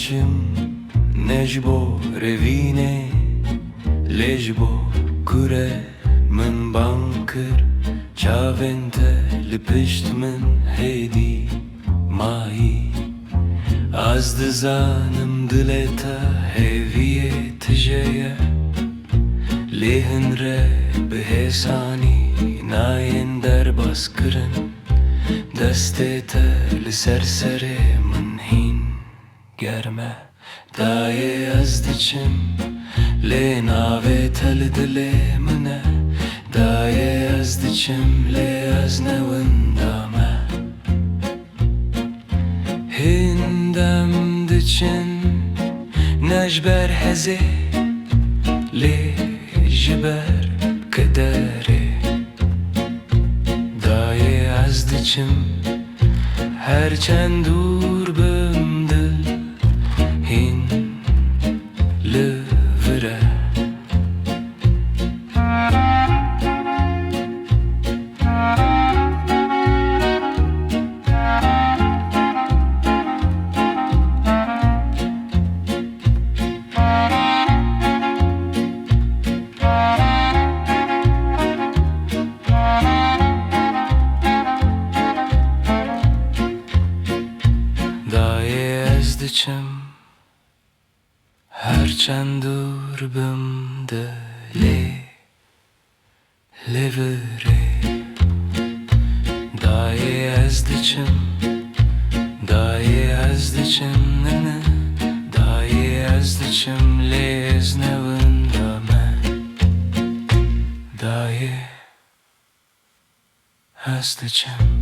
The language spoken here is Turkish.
diçim nejbo revine lejbo kure min bankır çavente lipişt min hedi mahi az dizanım dileta heviye tijeye lehn re behesani nayin derbas kırın destete li sersere min hin germe daye az diçim le nave tel dile mine daye az diçim le az nevindame hindem diçin nejber heze le jiber kedere daye az diçim herçend dur bim dil hin levre diçim herçend dur bim dile levre daye az diçim daye az diçim nene daye az diçim lez nevindame daye az diçim